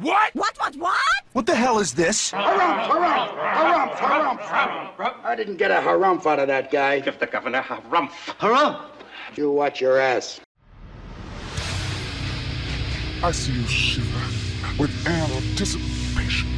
What? What? What the hell is this? Harumph. I didn't get a harumph out of that guy. Give the governor harumph. Harumph! You watch your ass. I see you shiver with anticipation.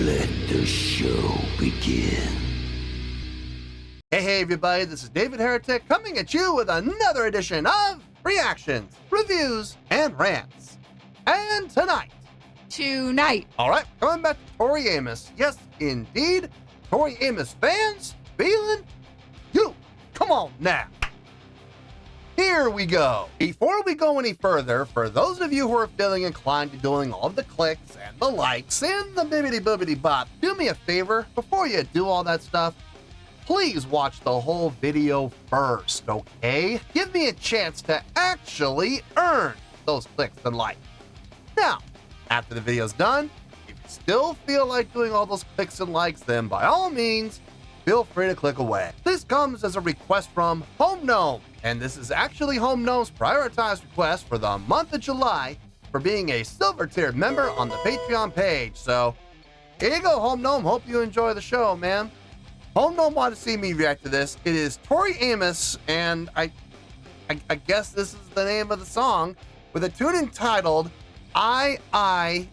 Let the show begin. Hey everybody, this is David Heretic coming at you with another edition of Reactions, Reviews, and Rants. And tonight, alright, coming back to Tori Amos. Yes, indeed, Tori Amos fans, feeling you. Come on now. Here we go. Before we go any further, for those of you who are feeling inclined to doing all of the clicks and the likes and the bibbidi-boobidi bop, do me a favor, before you do all that stuff, please watch the whole video first, okay? Give me a chance to actually earn those clicks and likes. Now, after the video's done, if you still feel like doing all those clicks and likes, then by all means, feel free to click away. This comes as a request from Home Gnome, and this is actually Home Gnome's prioritized request for the month of July for being a silver tiered member on the Patreon page. So, here you go, Home Gnome. Hope you enjoy the show, man. Home Gnome wanted to see me react to this. It is Tori Amos, and I guess this is the name of the song, with a tune entitled I-I-E-E-E.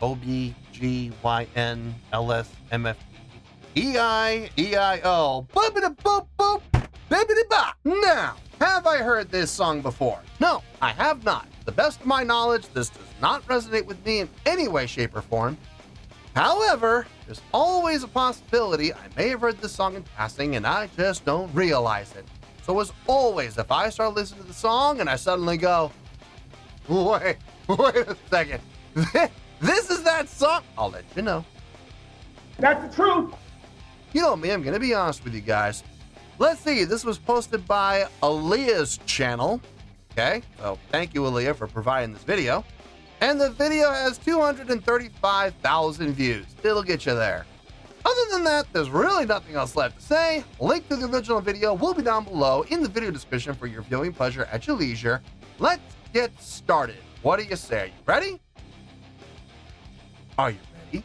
O-B-G-Y-N-L-S-M-F-E-I-E-I-O. Boop-a-da-boop-boop. Bibbidi-bop. Now, have I heard this song before? No, I have not. To the best of my knowledge, this does not resonate with me in any way, shape, or form. However, there's always a possibility I may have heard this song in passing and I just don't realize it. So as always, if I start listening to the song and I suddenly go, wait a second, this is that song, I'll let you know. That's the truth. You know me, I'm gonna be honest with you guys. Let's see, this was posted by Aaliyah's channel. Okay, so thank you, Aaliyah, for providing this video. And the video has 235,000 views. It'll get you there. Other than that, there's really nothing else left to say. Link to the original video will be down below in the video description for your viewing pleasure at your leisure. Let's get started. What do you say? Are you ready? Are you ready?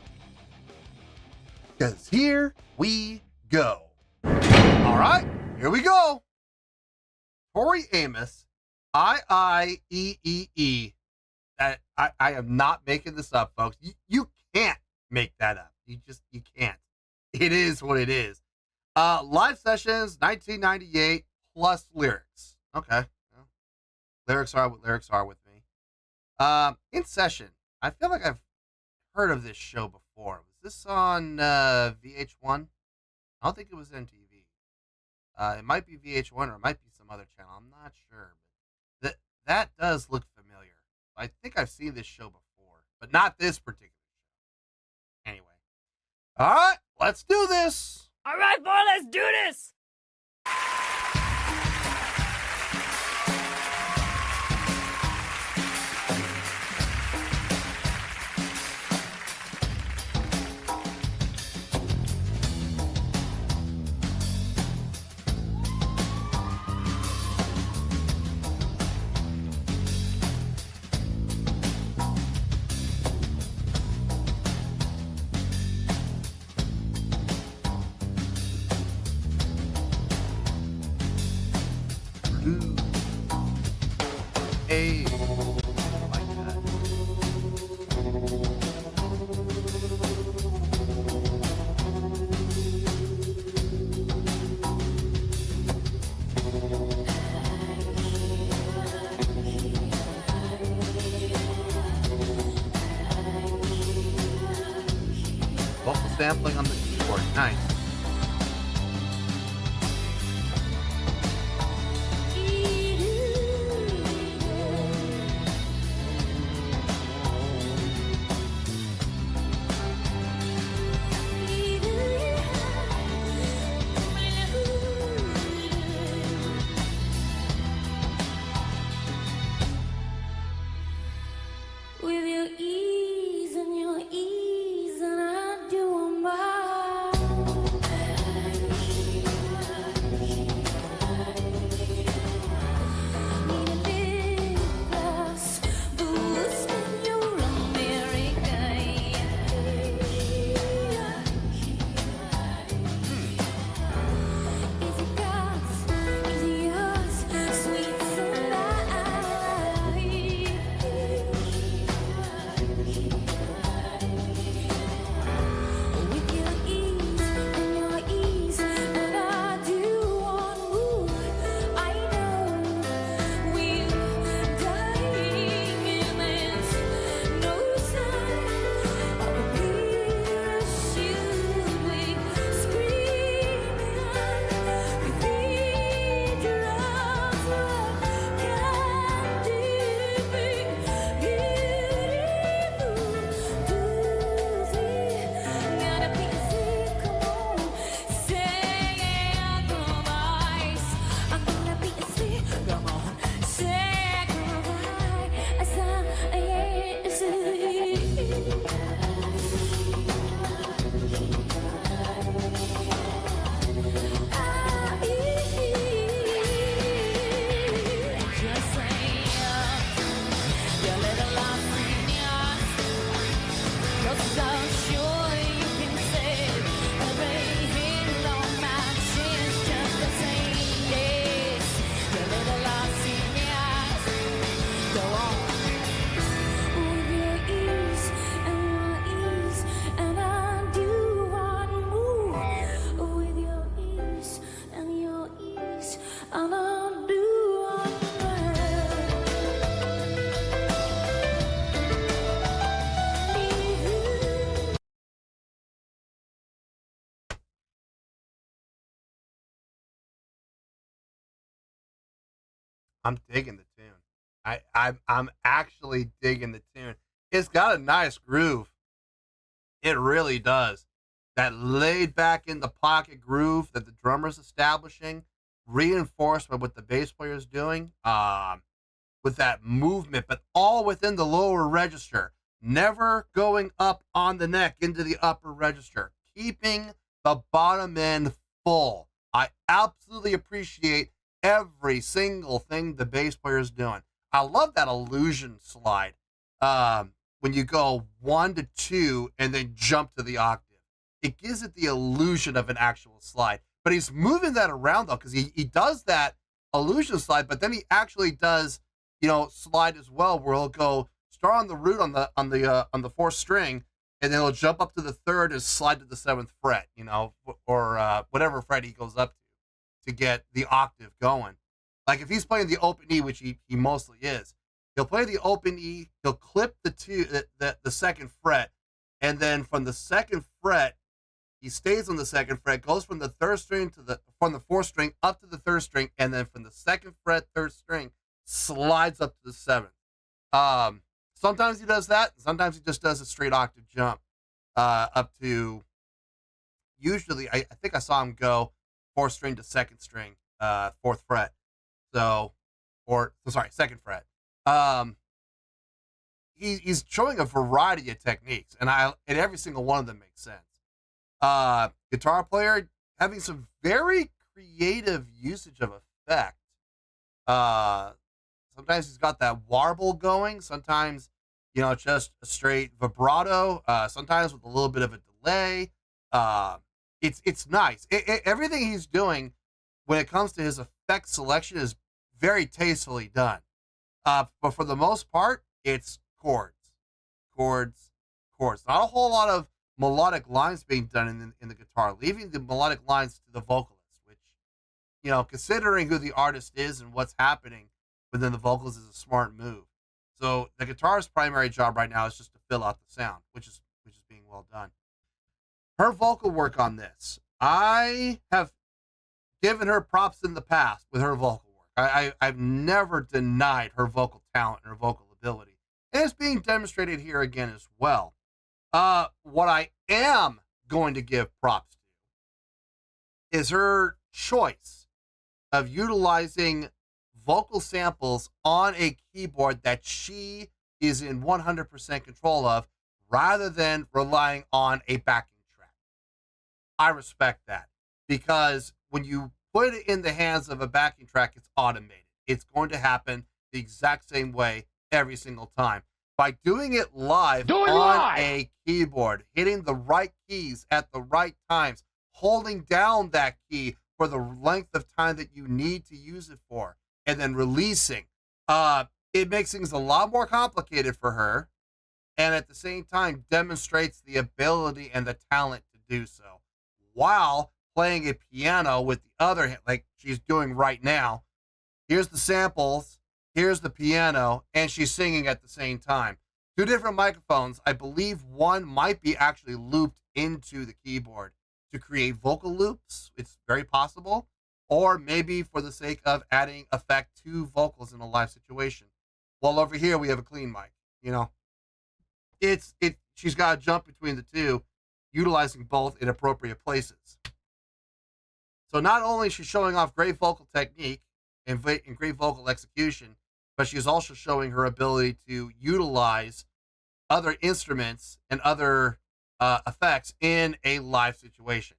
Because here we go. All right, here we go. Tori Amos, I-I-E-E-E. I am not making this up, folks. You can't make that up. You can't. It is what it is. Live sessions, 1998, plus lyrics. Okay. Well, lyrics are what lyrics are with me. In session, I feel like I've heard of this show before. Was this on VH1? I don't think it was MTV. It might be VH1 or it might be some other channel. I'm not sure. But that does look familiar. I think I've seen this show before, but not this particular show. Anyway. All right, let's do this. All right, boy, let's do this. Hey, like that. Vocal sampling on the keyboard, nice. With your ease and I do 'em by. I'm digging the tune. I'm actually digging the tune. It's got a nice groove. It really does. That laid back in the pocket groove that the drummer's establishing, reinforced by what the bass player's doing, with that movement, but all within the lower register, never going up on the neck into the upper register, keeping the bottom end full. I absolutely appreciate every single thing the bass player is doing. I love that illusion slide. When you go 1 to 2 and then jump to the octave. It gives it the illusion of an actual slide. But he's moving that around though, because he does that illusion slide, but then he actually does, slide as well, where he'll go start on the root on the fourth string, and then he'll jump up to the third and slide to the seventh fret, or whatever fret he goes up to get the octave going. Like if he's playing the open E, which he mostly is, he'll play the open E, he'll clip the second fret, and then from the second fret, he stays on the second fret, goes from the third string from the fourth string up to the third string, and then from the second fret, third string, slides up to the seventh. Sometimes he does that. Sometimes he just does a straight octave jump up to, usually, I think I saw him go fourth string to second string, fourth fret. Second fret. He's showing a variety of techniques, and every single one of them makes sense. Guitar player having some very creative usage of effect. Sometimes he's got that warble going. Sometimes, just a straight vibrato. Sometimes with a little bit of a delay. It's nice. Everything he's doing when it comes to his effect selection is very tastefully done. But for the most part, it's chords. Not a whole lot of melodic lines being done in the guitar, leaving the melodic lines to the vocalist, which, considering who the artist is and what's happening within the vocals is a smart move. So the guitarist's primary job right now is just to fill out the sound, which is being well done. Her vocal work on this, I have given her props in the past with her vocal work. I've never denied her vocal talent and her vocal ability. And it's being demonstrated here again as well. What I am going to give props to is her choice of utilizing vocal samples on a keyboard that she is in 100% control of, rather than relying on a backing track. I respect that, because when you put it in the hands of a backing track, it's automated. It's going to happen the exact same way every single time. By doing it live on a keyboard, hitting the right keys at the right times, holding down that key for the length of time that you need to use it for, and then releasing, it makes things a lot more complicated for her, and at the same time demonstrates the ability and the talent to do so, while playing a piano with the other hand, like she's doing right now. Here's the samples, here's the piano, and she's singing at the same time. Two different microphones. I believe one might be actually looped into the keyboard to create vocal loops. It's very possible. Or maybe for the sake of adding effect to vocals in a live situation. While over here we have a clean mic. She's got to jump between the two, utilizing both in appropriate places. So not only is she showing off great vocal technique and great vocal execution, but she's also showing her ability to utilize other instruments and other effects in a live situation.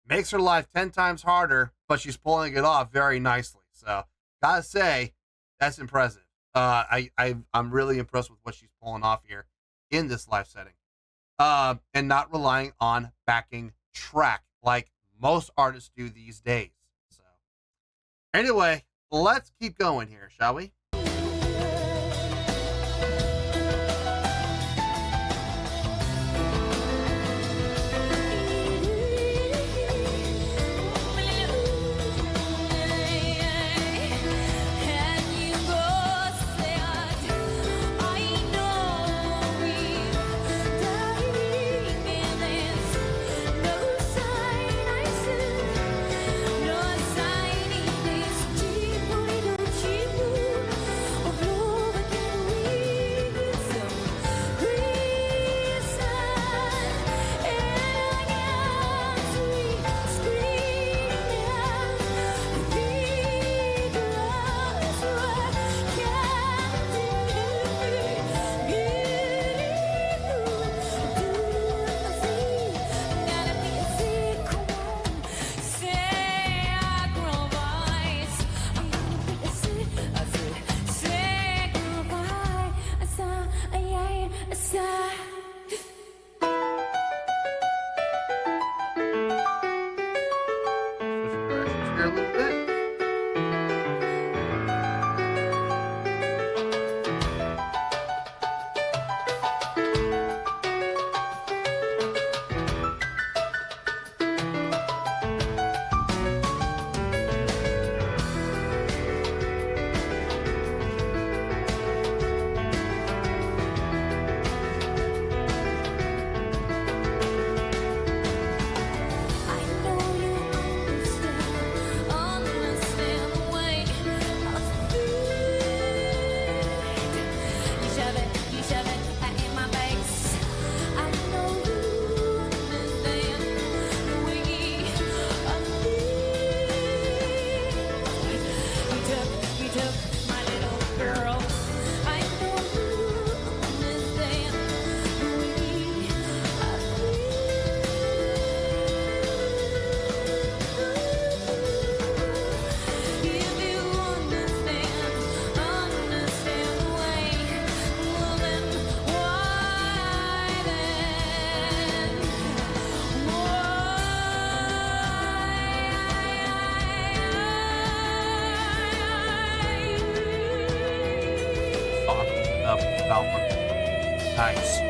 Makes her life 10 times harder, but she's pulling it off very nicely. So, gotta say, that's impressive. I'm really impressed with what she's pulling off here in this live setting. And not relying on backing track like most artists do these days. So, anyway, let's keep going here, shall we? stuff with Affront. Nice.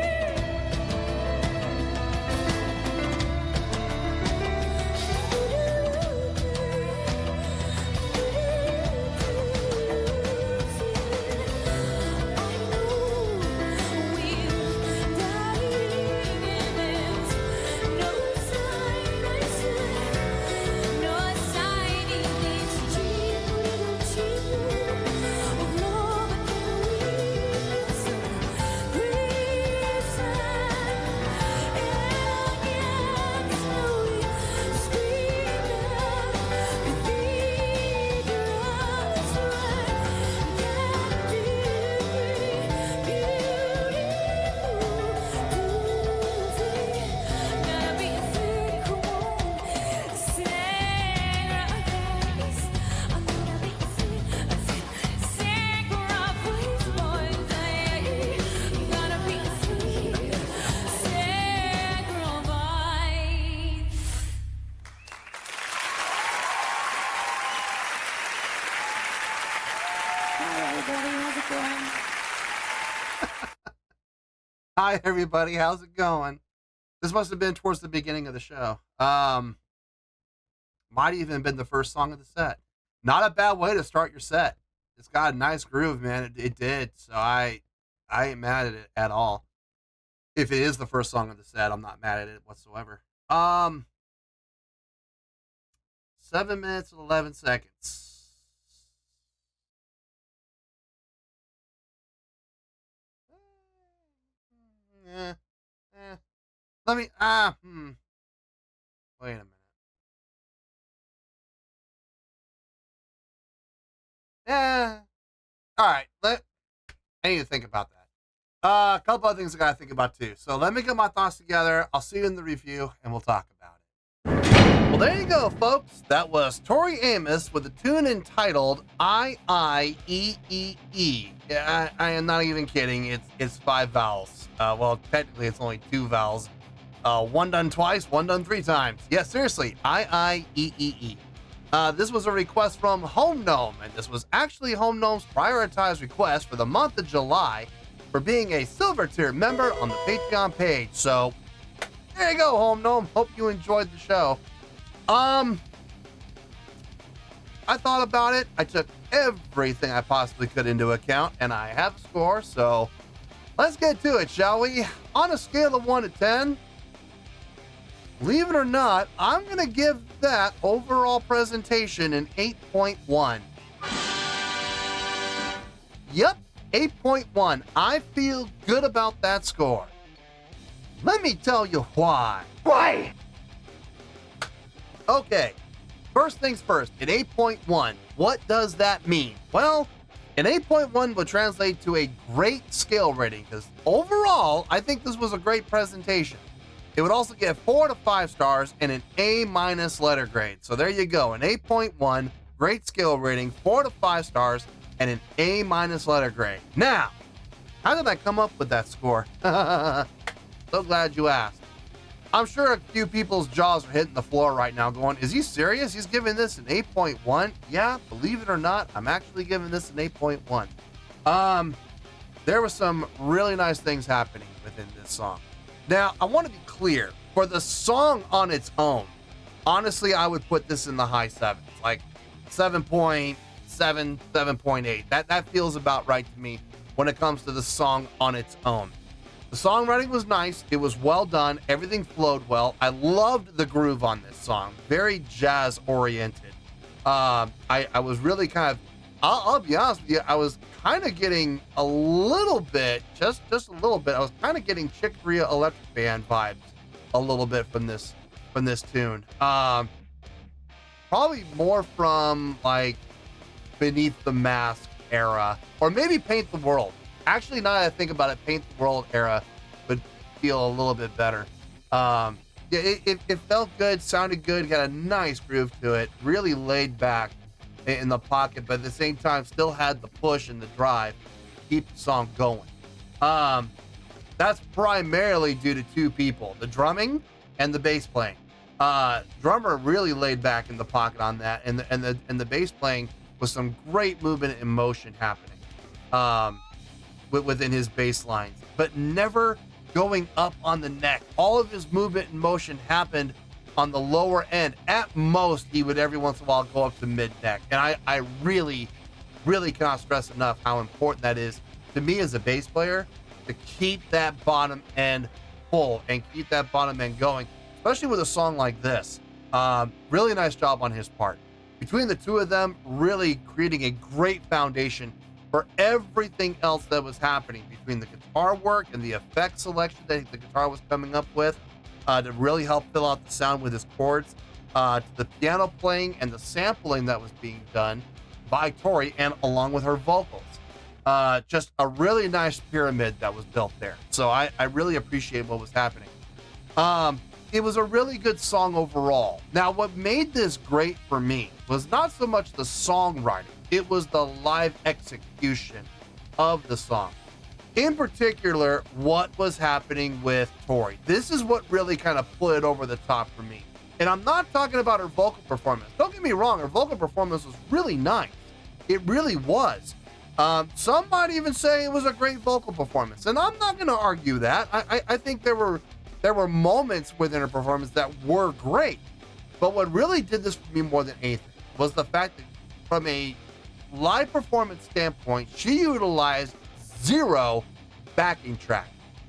Hi everybody, how's it going? This must have been towards the beginning of the show. Might even been the first song of the set. Not a bad way to start your set. It's got a nice groove, man. It did. So I ain't mad at it at all. If it is the first song of the set, I'm not mad at it whatsoever. 7 minutes and 11 seconds. Let me, wait a minute. Yeah. All right. I need to think about that. A couple other things I got to think about too. So let me get my thoughts together. I'll see you in the review and we'll talk about it. Well, there you go, folks. That was Tori Amos with a tune entitled I-I-E-E-E. Yeah, I am not even kidding. It's 5 vowels. Well, technically it's only 2 vowels. One done twice, one done 3 times. Yeah, seriously, I-I-E-E-E. This was a request from Home Gnome, and this was actually Home Gnome's prioritized request for the month of July for being a silver tier member on the Patreon page. So, there you go, Home Gnome. Hope you enjoyed the show. I thought about it. I took everything I possibly could into account, and I have a score, so let's get to it, shall we? On a scale of 1 to 10, believe it or not, I'm going to give that overall presentation an 8.1. Yep, 8.1. I feel good about that score. Let me tell you why. Why? Okay, first things first, an 8.1. What does that mean? Well, an 8.1 would translate to a great scale rating, because overall, I think this was a great presentation. It would also get 4 to 5 stars and an A- letter grade. So there you go, an 8.1, great scale rating, 4 to 5 stars, and an A- letter grade. Now, how did I come up with that score? So glad you asked. I'm sure a few people's jaws are hitting the floor right now going, is he serious? He's giving this an 8.1? Yeah, believe it or not, I'm actually giving this an 8.1. There were some really nice things happening within this song. Now, I want to be clear. For the song on its own, honestly, I would put this in the high 7s, like 7.7, 7.8. That feels about right to me when it comes to the song on its own. The songwriting was nice. It was well done. Everything flowed well. I loved the groove on this song. Very jazz oriented. I was really kind of, I'll be honest with you, I was kind of getting a little bit, just a little bit. I was kind of getting Chick Corea Electric Band vibes a little bit from this tune. Probably more from like Beneath the Mask era, or maybe Paint the World. Actually, now that I think about it, Paint the World era would feel a little bit better. Yeah, it felt good, sounded good, got a nice groove to it, really laid back in the pocket, but at the same time still had the push and the drive to keep the song going. That's primarily due to 2 people, the drumming and the bass playing. Drummer really laid back in the pocket on that, and the bass playing with some great movement and motion happening. within his bass lines, but never going up on the neck. All of his movement and motion happened on the lower end. At most, he would every once in a while go up to mid neck. And I really, really cannot stress enough how important that is to me as a bass player, to keep that bottom end full and keep that bottom end going, especially with a song like this. Really nice job on his part. Between the two of them, really creating a great foundation for everything else that was happening between the guitar work and the effect selection that the guitar was coming up with to really help fill out the sound with his chords, to the piano playing and the sampling that was being done by Tori and along with her vocals. Just a really nice pyramid that was built there. So I really appreciate what was happening. It was a really good song overall. Now, what made this great for me was not so much the songwriting, it was the live execution of the song. In particular, what was happening with Tori. This is what really kind of put it over the top for me. And I'm not talking about her vocal performance. Don't get me wrong, her vocal performance was really nice. It really was. Some might even say it was a great vocal performance, and I'm not going to argue that. I think there were moments within her performance that were great. But what really did this for me more than anything was the fact that from a live performance standpoint, she utilized 0 backing track.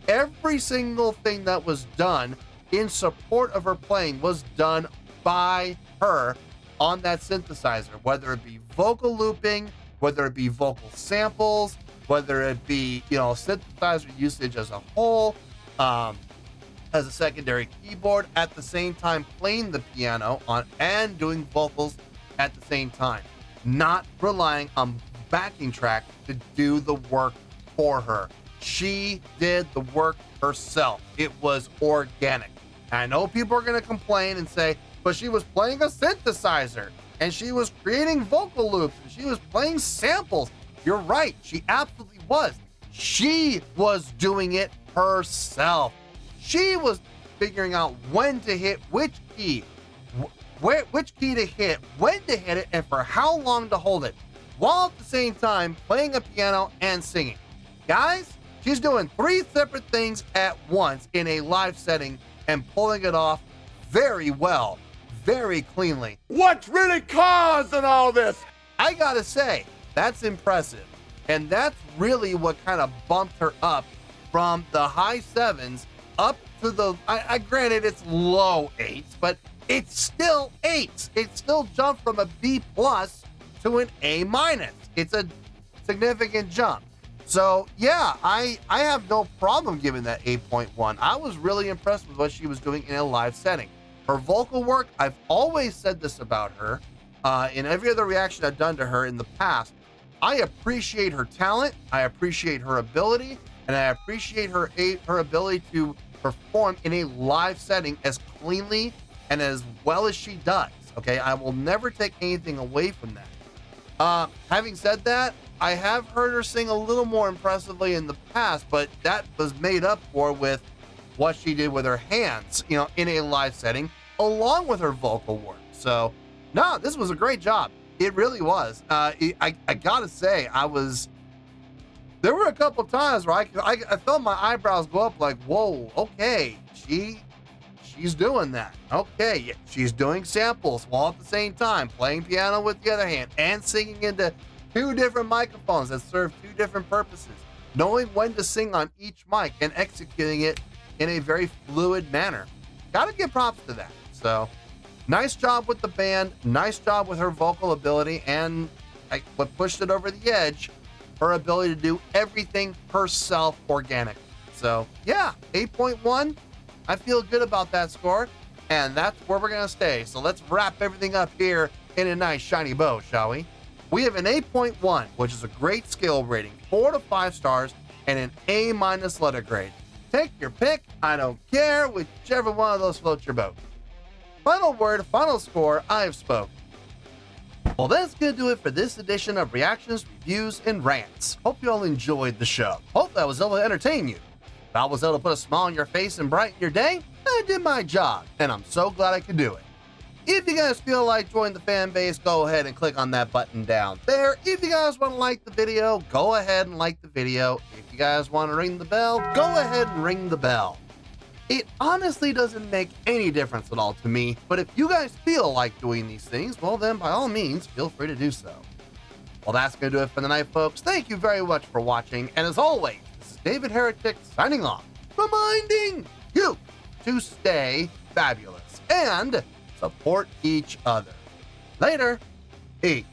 Every single thing that was done in support of her playing was done by her on that synthesizer, whether it be vocal looping, whether it be vocal samples, whether it be, synthesizer usage as a whole, as a secondary keyboard, at the same time playing the piano on and doing vocals at the same time, not relying on backing track to do the work for her. She did the work herself. It was organic. And I know people are going to complain and say, but she was playing a synthesizer and she was creating vocal loops and she was playing samples. You're right. She absolutely was. She was doing it herself. She was figuring out when to hit which key, which key to hit, when to hit it, and for how long to hold it, while at the same time playing a piano and singing. Guys, she's doing 3 separate things at once in a live setting and pulling it off very well, very cleanly. What's really causing all this? I gotta say, that's impressive. And that's really what kind of bumped her up from the high 7s up to the, I granted it's low 8s, but it's still 8s. It still jumped from a B+ to an A-. It's a significant jump. So yeah, I have no problem giving that 8.1. I was really impressed with what she was doing in a live setting. Her vocal work, I've always said this about her, in every other reaction I've done to her in the past, I appreciate her talent, I appreciate her ability, and I appreciate her ability to perform in a live setting as cleanly and as well as she does. Okay, I will never take anything away from that. Having said that, I have heard her sing a little more impressively in the past, but that was made up for with what she did with her hands, in a live setting, along with her vocal work. So, no, this was a great job. It really was. I gotta say, there were a couple times where I felt my eyebrows go up like, whoa, okay, she's doing that. Okay, yeah, she's doing samples while at the same time playing piano with the other hand and singing into 2 different microphones that serve 2 different purposes, knowing when to sing on each mic and executing it in a very fluid manner. Gotta give props to that. So, nice job with the band, nice job with her vocal ability, and what pushed it over the edge, her ability to do everything herself organically. So, yeah, 8.1. I feel good about that score, and that's where we're going to stay. So let's wrap everything up here in a nice shiny bow, shall we? We have an 8.1, which is a great skill rating, 4 to 5 stars, and an A- letter grade. Take your pick. I don't care, whichever one of those floats your boat. Final word, final score, I have spoken. Well, that's going to do it for this edition of Reactions, Reviews, and Rants. Hope you all enjoyed the show. Hope that was able to entertain you. If I was able to put a smile on your face and brighten your day, I did my job, and I'm so glad I could do it. If you guys feel like joining the fan base, go ahead and click on that button down there. If you guys want to like the video, go ahead and like the video. If you guys want to ring the bell, go ahead and ring the bell. It honestly doesn't make any difference at all to me, but if you guys feel like doing these things, well then by all means, feel free to do so. Well, that's going to do it for the night, folks. Thank you very much for watching, and as always, this is David Heretic signing off, reminding you to stay fabulous and support each other. Later. Peace.